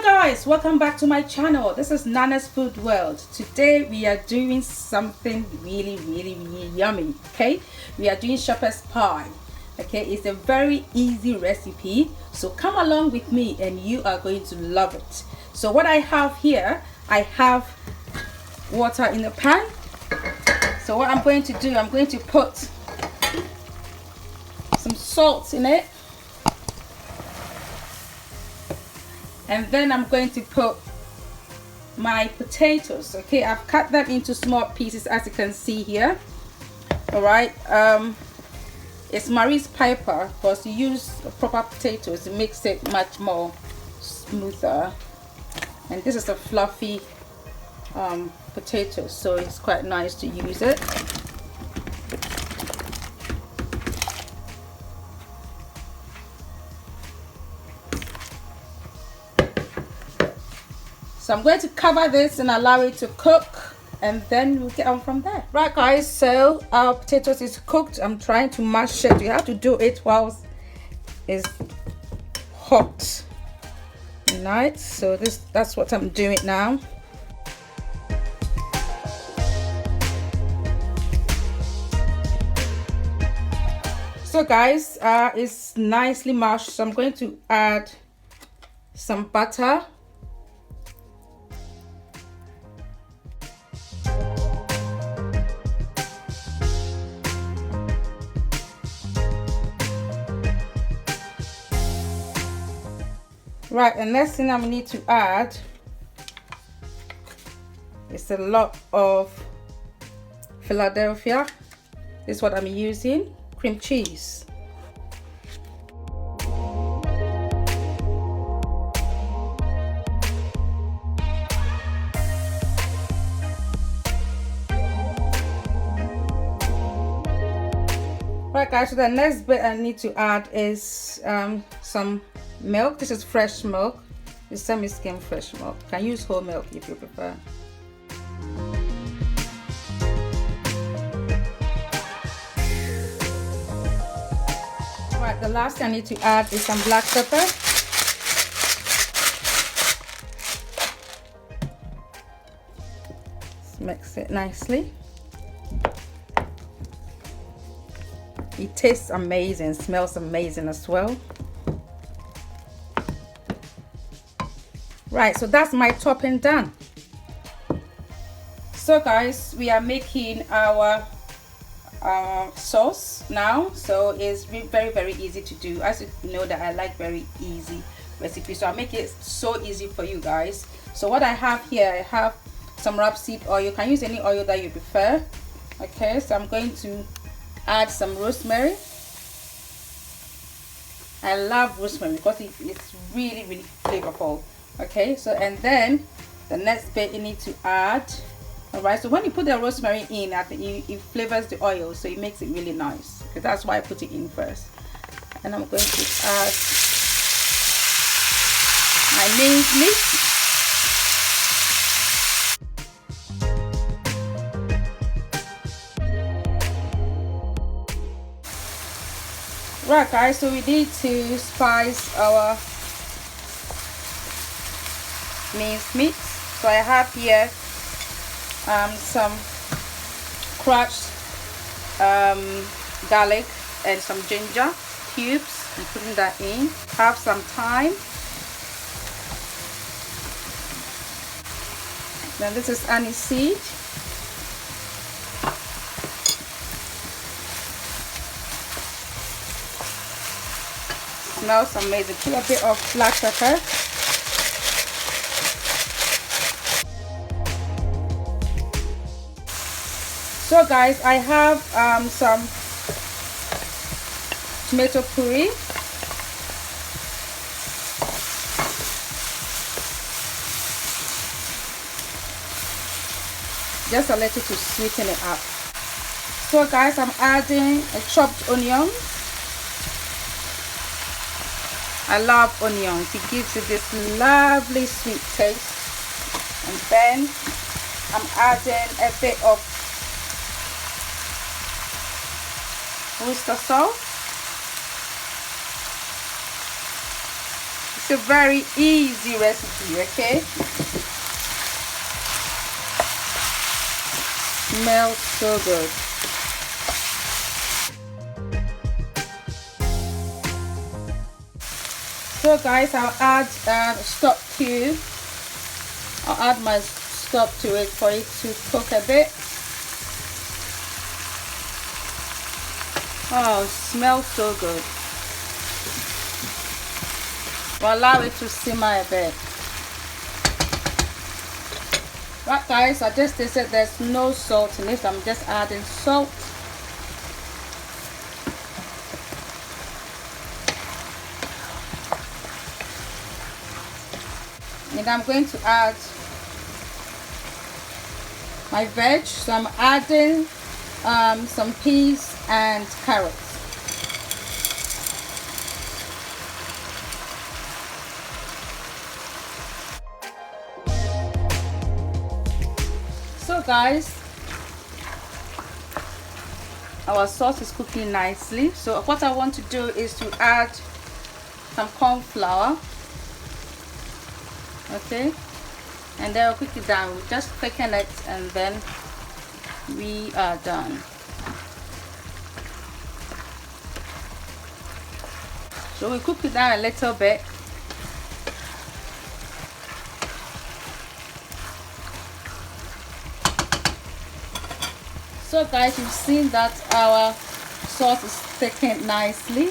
Guys, welcome back to my channel. This is Nana's Food World. Today we are doing something really yummy. Okay, we are doing shepherd's pie. Okay, it's a very easy recipe, so come along with me and you are going to love it. So what I have here, I have water in the pan. So what I'm going to do, I'm going to put some salt in it, and then I'm going to put my potatoes. Okay, I've cut them into small pieces, as you can see here. All right, it's Marie's piper, because you use proper potatoes, it makes it much more smoother. And this is a fluffy potato, so it's quite nice to use it. So I'm going to cover this and allow it to cook, and then we'll get on from there. Right guys, so our potatoes is cooked. I'm trying to mash it. You have to do it while it's hot. Right, so that's what I'm doing now. So guys, it's nicely mashed, so I'm going to add some butter. Right, the next thing I need to add is a lot of Philadelphia. This is what I'm using, cream cheese. Right guys, so the next bit I need to add is some milk. This is fresh milk. It's semi-skim fresh milk. You can use whole milk if you prefer. Right, the last thing I need to add is some black pepper. Let's mix it nicely. It tastes amazing, smells amazing as well. Right, so that's my topping done. So guys, we are making our sauce now. So it's very easy to do. As you know that I like very easy recipes, so I'll make it so easy for you guys. So what I have here, I have some rapeseed oil. You can use any oil that you prefer. Okay, so I'm going to add some rosemary. I love rosemary because it's really flavorful. Okay, so and then the next bit you need to add. All right, so when you put the rosemary in, I think it flavors the oil, so it makes it really nice. Okay, that's why I put it in first. And I'm going to add my minced meat. Right guys, so we need to spice our minced meat. So I have here some crushed garlic and some ginger cubes. I'm putting that in. Have some thyme. Then this is aniseed. Smells amazing. Put a bit of black pepper. So guys, I have some tomato puree. Just a little to sweeten it up. So guys, I'm adding a chopped onion. I love onions. It gives it this lovely sweet taste. And then I'm adding a bit of Worcestershire sauce. It's a very easy recipe, okay? Smells so good. So guys, I'll add stock cube. I'll add my stock to it for it to cook a bit. Oh, it smells so good. We'll allow it to simmer a bit. Right guys, I just said there's no salt in it. I'm just adding salt. And I'm going to add my veg. So I'm adding some peas and carrots. So guys, our sauce is cooking nicely. So what I want to do is to add some corn flour. Okay, and then we'll cook it down. We just thicken it and then we are done. So we cook it down a little bit. So guys, you've seen that our sauce is thickened nicely.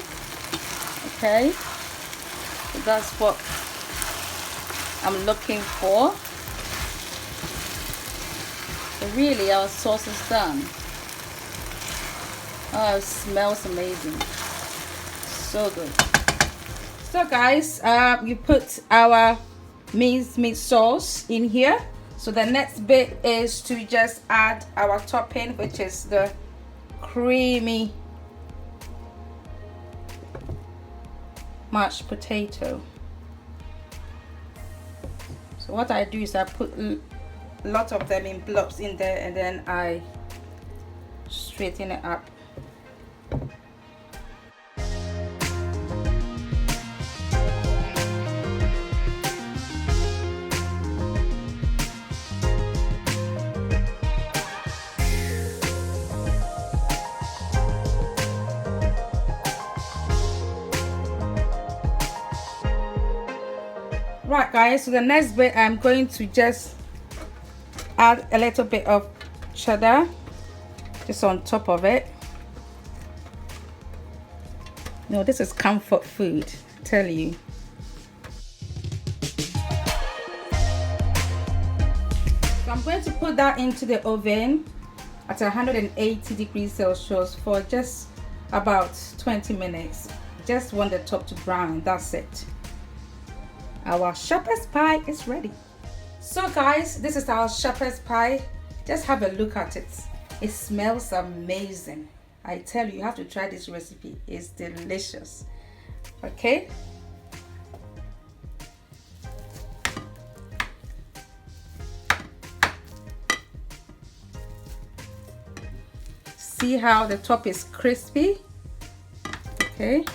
Okay, so that's what I'm looking for. So really our sauce is done. Oh, it smells amazing. So good. So guys, you put our minced meat sauce in here. So the next bit is to just add our topping, which is the creamy mashed potato. So what I do is I put a lot of them in blobs in there and then I straighten it up. Right guys, so the next bit I'm going to just add a little bit of cheddar just on top of it. No, this is comfort food, I tell you. So I'm going to put that into the oven at 180 degrees Celsius for just about 20 minutes. Just want the top to brown, that's it. Our shepherd's pie is ready. So guys, this is our shepherd's pie. Just have a look at it. It smells amazing. I tell you, you have to try this recipe. It's delicious. Okay. See how the top is crispy? Okay.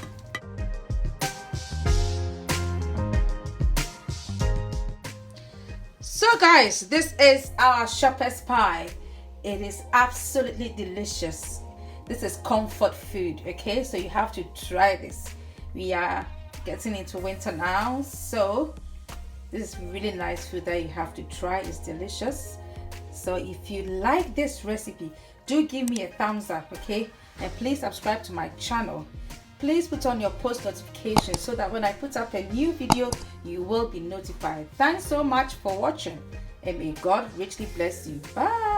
So guys, this is our shepherd's pie. It is absolutely delicious. This is comfort food, okay? So you have to try this. We are getting into winter now, so this is really nice food that you have to try. It's delicious. So if you like this recipe, do give me a thumbs up, okay? And please subscribe to my channel. Please put on your post notifications so that when I put up a new video, you will be notified. Thanks so much for watching, and may God richly bless you. Bye.